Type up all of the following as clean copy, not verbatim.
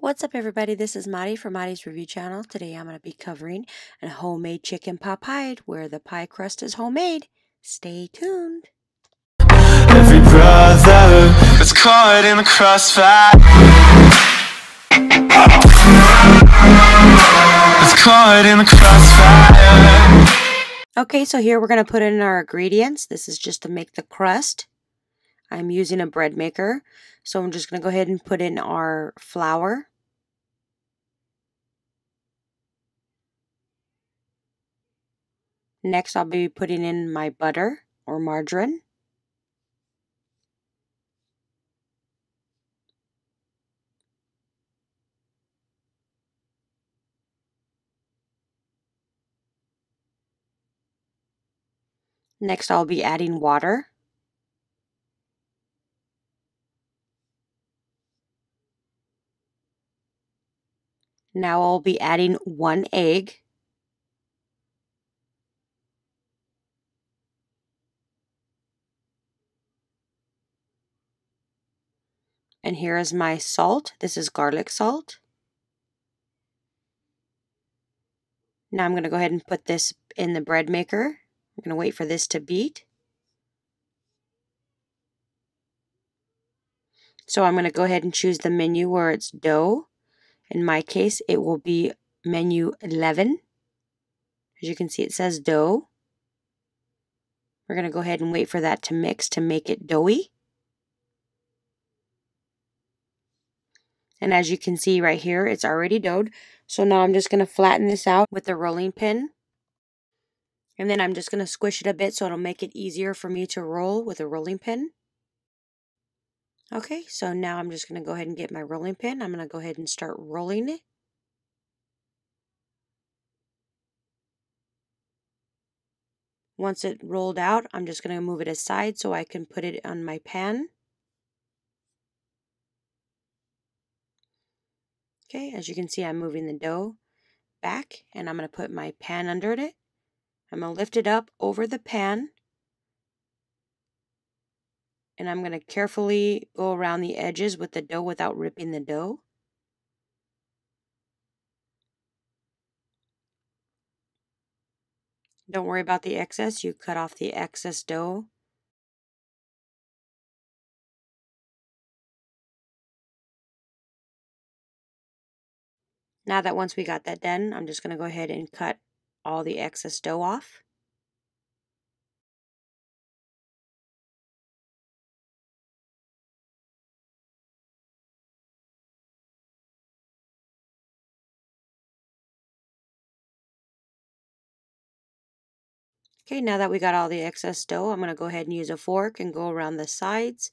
What's up, everybody? This is Maddie from Maddie's Review Channel. Today I'm going to be covering a homemade chicken pot pie where the pie crust is homemade. Stay tuned. Every brother that's caught in the crossfire, that's caught in the crossfire. Okay, so here we're going to put in our ingredients. This is just to make the crust. I'm using a bread maker, so I'm just going to go ahead and put in our flour. Next, I'll be putting in my butter or margarine. Next, I'll be adding water. Now I'll be adding 1 egg. And here is my salt. This is garlic salt. Now I'm going to go ahead and put this in the bread maker. I'm going to wait for this to beat. So I'm going to go ahead and choose the menu where it's dough. In my case, it will be menu 11. As you can see, it says dough. We're going to go ahead and wait for that to mix to make it doughy. And as you can see right here, it's already doughed. So now I'm just going to flatten this out with the rolling pin. And then I'm just going to squish it a bit so it'll make it easier for me to roll with a rolling pin. Okay, so now I'm just going to go ahead and get my rolling pin. I'm going to go ahead and start rolling it. Once it rolled out, I'm just going to move it aside so I can put it on my pan. Okay, as you can see, I'm moving the dough back and I'm going to put my pan under it. I'm going to lift it up over the pan and I'm going to carefully go around the edges with the dough without ripping the dough. Don't worry about the excess, you cut off the excess dough. Now that once we got that done, I'm just going to go ahead and cut all the excess dough off. Okay, now that we got all the excess dough, I'm going to go ahead and use a fork and go around the sides.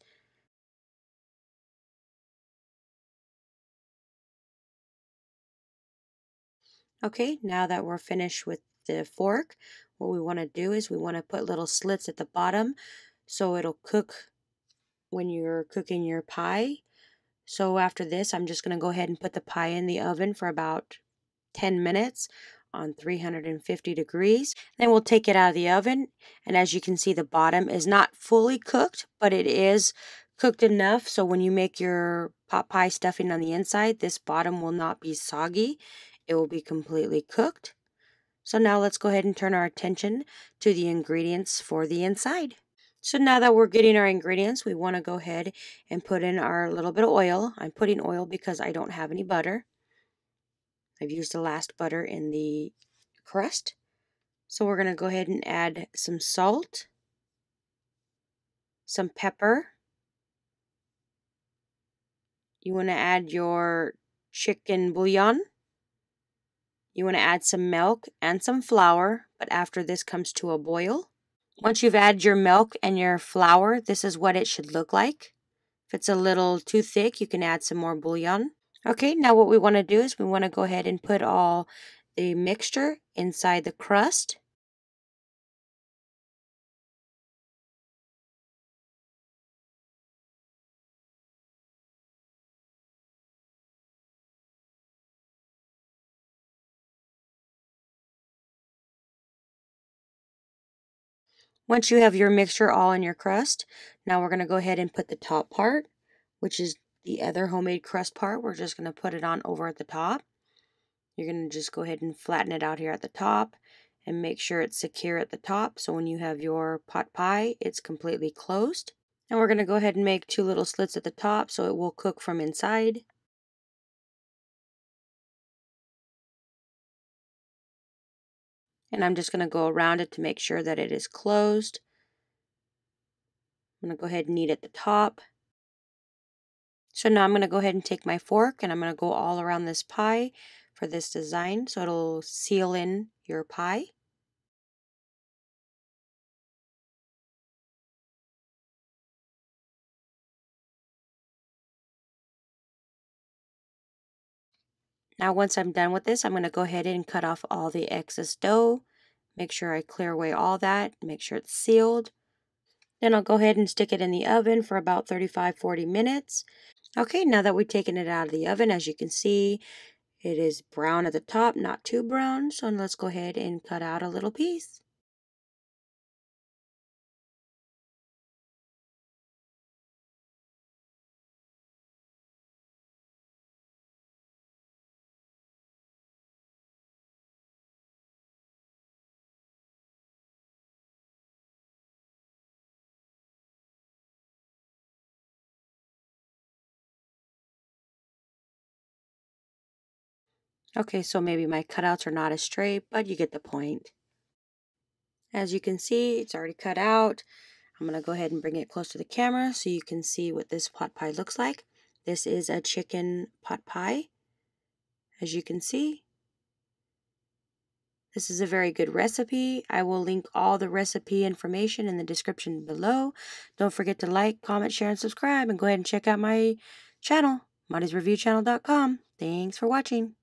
Okay, now that we're finished with the fork, what we want to do is we want to put little slits at the bottom so it'll cook when you're cooking your pie. So after this, I'm just going to go ahead and put the pie in the oven for about 10 minutes on 350 degrees. Then we'll take it out of the oven, and as you can see, the bottom is not fully cooked, but it is cooked enough so when you make your pot pie stuffing on the inside, this bottom will not be soggy. It will be completely cooked. So now let's go ahead and turn our attention to the ingredients for the inside. So now that we're getting our ingredients, we want to go ahead and put in our little bit of oil. I'm putting oil because I don't have any butter. I've used the last butter in the crust. So we're going to go ahead and add some salt, some pepper. You want to add your chicken bouillon. You want to add some milk and some flour, but after this comes to a boil. Once you've added your milk and your flour, this is what it should look like. If it's a little too thick, you can add some more bouillon. Okay, now what we want to do is we want to go ahead and put all the mixture inside the crust. Once you have your mixture all in your crust, now we're going to go ahead and put the top part, which is the other homemade crust part, we're just going to put it on over at the top. You're going to just go ahead and flatten it out here at the top and make sure it's secure at the top, so when you have your pot pie, it's completely closed. And we're going to go ahead and make 2 little slits at the top so it will cook from inside. And I'm just going to go around it to make sure that it is closed. I'm going to go ahead and knead at the top. So now I'm going to go ahead and take my fork and I'm going to go all around this pie for this design so it'll seal in your pie. Now once I'm done with this, I'm going to go ahead and cut off all the excess dough. Make sure I clear away all that, make sure it's sealed. Then I'll go ahead and stick it in the oven for about 35-40 minutes. Okay, now that we've taken it out of the oven, as you can see, it is brown at the top, not too brown. So let's go ahead and cut out a little piece. Okay, so maybe my cutouts are not as straight, but you get the point. As you can see, it's already cut out. I'm going to go ahead and bring it close to the camera so you can see what this pot pie looks like. This is a chicken pot pie, as you can see. This is a very good recipe. I will link all the recipe information in the description below. Don't forget to like, comment, share, and subscribe. And go ahead and check out my channel, Monty'sReviewChannel.com. Thanks for watching.